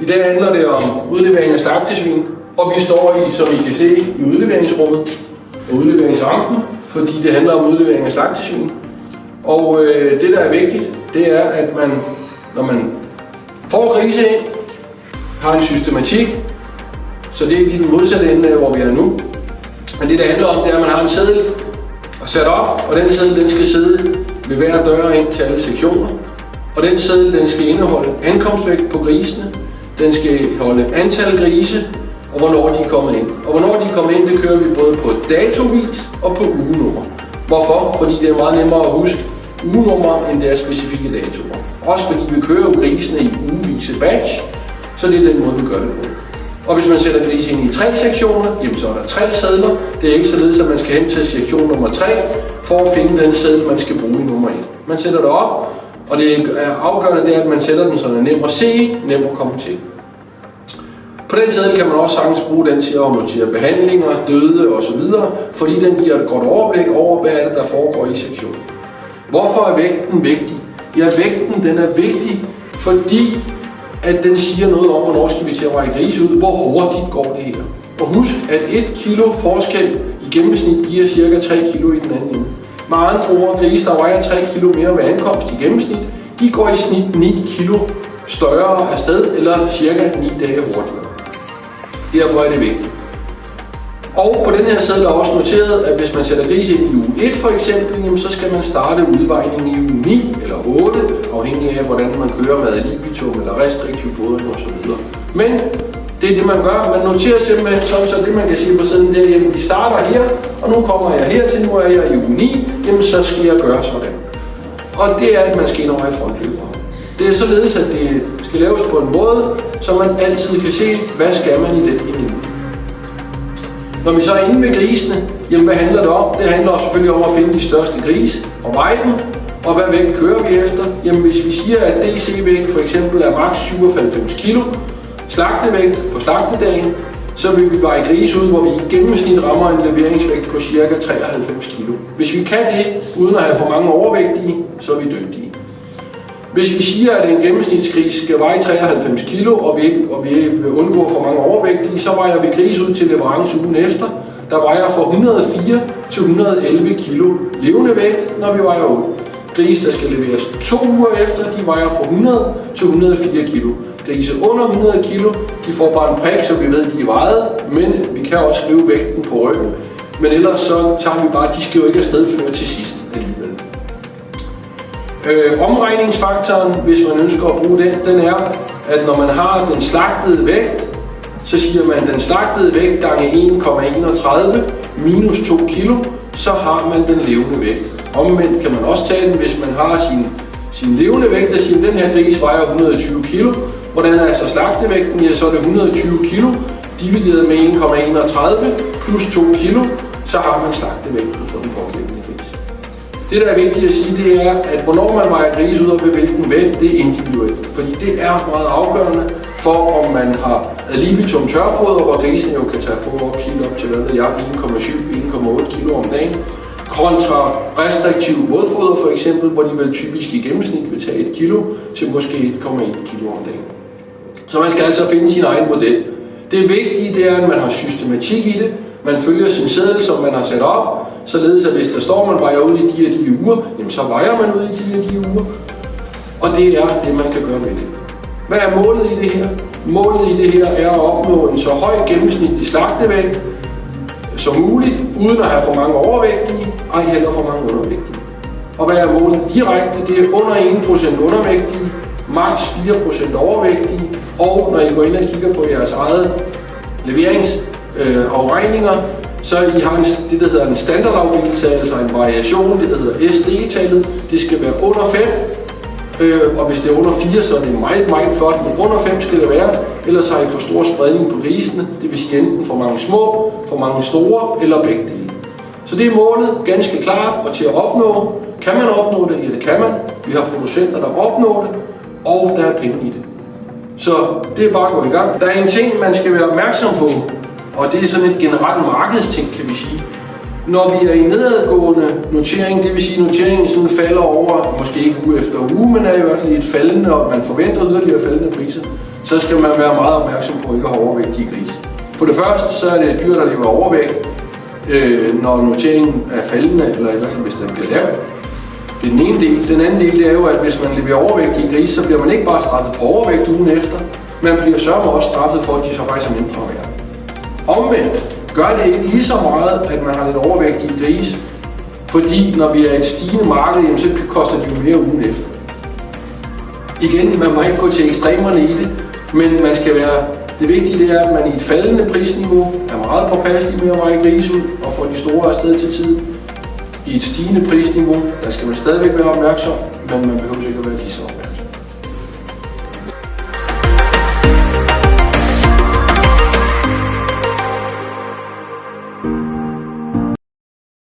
I dag handler det om udlevering af slagtesvin, og vi står i, som I kan se, i udleveringsrummet og udleveringsrampen, fordi det handler om udlevering af slagtesvin. Og det, der er vigtigt, det er, at man, når man får grise ind, har en systematik, så det er lige den modsatte ende af, hvor vi er nu. Men det, der handler om, det er, at man har en seddel sat op, og den seddel, den skal sidde ved hver dør ind til alle sektioner. Og den seddel, den skal indeholde ankomstvægt på grisene, den skal holde antal grise, og hvornår de er kommet ind. Og hvornår de er kommet ind, det kører vi både på datovis og på ugenummer. Hvorfor? Fordi det er meget nemmere at huske ugenummer, end det er specifikke datoer. Også fordi vi kører jo grisene i ugevise batch, så det er den måde, vi gør det på. Og hvis man sætter grise ind i 3 sektioner, jamen så er der 3 sedler. Det er ikke således, at man skal hen til sektion nummer 3 for at finde den seddel, man skal bruge i nummer 1. Man sætter det op, og det er afgørende, det er, at man sætter den, så den er nem at se, nem at komme til. På den seddel kan man også sagtens bruge den til at notere behandlinger, døde osv., fordi den giver et godt overblik over, hvad er det, der foregår i sektionen. Hvorfor er vægten vigtig? Ja, vægten den er vigtig, fordi at den siger noget om, hvornår skal vi til at veje grise ud, hvor hurtigt går det her. Og husk, at 1 kilo forskel i gennemsnit giver ca. 3 kilo i den anden ende. Med andre ord, grise, der vejer 3 kilo mere ved ankomst i gennemsnit, de går i snit 9 kilo større afsted, eller ca. 9 dage hurtigere. Derfor er det vigtigt. Og på den her seddel er også noteret, at hvis man sætter grise ind i uge 1 for eksempel, så skal man starte udvejningen i uge 9 eller 8, afhængig af hvordan man kører med ad libitum eller restriktiv fodring osv. Men det er det, man gør. Man noterer simpelthen sådan, så det man kan sige på siden, det er, at vi starter her, og nu kommer jeg hertil, nu er jeg i uge 9, jamen så skal jeg gøre sådan. Og det er, at man skal ind over i frontløbere. Det er således, at det skal laves på en måde, så man altid kan se, hvad skal man i den uge. Når vi så er inde ved grisene, jamen hvad handler det om? Det handler selvfølgelig om at finde de største grise og veje dem. Og hvad vægt kører vi efter? Jamen hvis vi siger, at DC-vægt for eksempel er maks 97 kg, slagtevægt på slagtedagen, så vil vi veje grise ud, hvor vi i gennemsnit rammer en leveringsvægt på ca. 93 kg. Hvis vi kan det, uden at have for mange overvægtige, så er vi dygtige. Hvis vi siger, at en gennemsnitsgris skal veje 93 kg, og vi vil undgå for mange overvægtige, så vejer vi gris ud til leverance ugen efter, der vejer fra 104 til 111 kg levende vægt, når vi vejer ud. Gris, der skal leveres 2 uger efter, de vejer fra 100 til 104 kg. Grise under 100 kg, de får bare en prik, så vi ved, at de er vejet, men vi kan også skrive vægten på ryggen. Men ellers så tager vi bare, de skal jo ikke afsted før til sidst alligevel. Omregningsfaktoren, hvis man ønsker at bruge den er, at når man har den slagtede vægt, så siger man, at den slagtede vægt gange 1,31 minus 2 kg, så har man den levende vægt. Omvendt kan man også tage den, hvis man har sin levende vægt, og siger, at den her gris vejer 120 kg. Hvordan er så slagtevægten? Ja, så er det 120 kg divideret med 1,31 plus 2 kg, så har man slagtevægten for den pågældende gris. Det, der er vigtigt at sige, det er, at hvornår man vejer gris ud og ved hvilken vægt, det er individuelt. Fordi det er meget afgørende for, om man har ad libitum tørfoder, hvor grisen jo kan tage på op til 1,7-1,8 kg om dagen, kontra restriktiv vådfoder for eksempel, hvor de vel typisk i gennemsnit vil tage 1 kg til måske 1,1 kg om dagen. Så man skal altså finde sin egen model. Det vigtige det er, at man har systematik i det. Man følger sin seddel, som man har sat op, således at hvis der står, at man vejer ud i de og de uger, jamen så vejer man ud i de og de uger. Og det er det, man kan gøre med det. Hvad er målet i det her? Målet i det her er at opnå en så høj gennemsnitlig slagtevægt som muligt, uden at have for mange overvægtige, ej heller for mange undervægtige. Og hvad er målet direkte? Det er under 1% undervægtige, maks 4% overvægtige, og når I går ind og kigger på jeres eget leveringsafregninger, så I har det, der hedder en standardafvigelse, altså en variation, det der hedder SD-tallet, det skal være under 5, og hvis det er under 4, så er det meget, meget flot, men under 5 skal det være, ellers har I for stor spredning på grisene, det vil sige enten for mange små, for mange store, eller begge dele. Så det er målet, ganske klart, og til at opnå, kan man opnå det? Ja, det kan man. Vi har producenter, der opnår det, og der er penge i det. Så det er bare at gå i gang. Der er en ting, man skal være opmærksom på, og det er sådan et generelt markedsting, kan vi sige. Når vi er i nedadgående notering, det vil sige, at noteringen sådan falder over, måske ikke uge efter uge, men er i hvert fald i et faldende, og man forventer yderligere faldende priser, så skal man være meget opmærksom på ikke at have overvægtige grise. For det første, så er det dyr, der lever overvægt, når noteringen er faldende, eller i hvert fald hvis den bliver lav. Det er den ene del. Den anden del det er jo, at hvis man leverer overvægtige grise, så bliver man ikke bare straffet på overvægt ugen efter, man bliver sørme også straffet for, at de så faktisk er mindre værd. Omvendt gør det ikke lige så meget, at man har lidt overvægtige grise, fordi når vi er i et stigende marked, så koster de jo mere ugen efter. Igen, man må ikke gå til ekstremerne i det, men man skal være. Det vigtige det er, at man i et faldende prisniveau er meget påpasselig med at veje grise ud og få de store afsted til tiden. I et stigende prisniveau, der skal man stadigvæk være opmærksom, men man behøver ikke at være lige så opmærksom.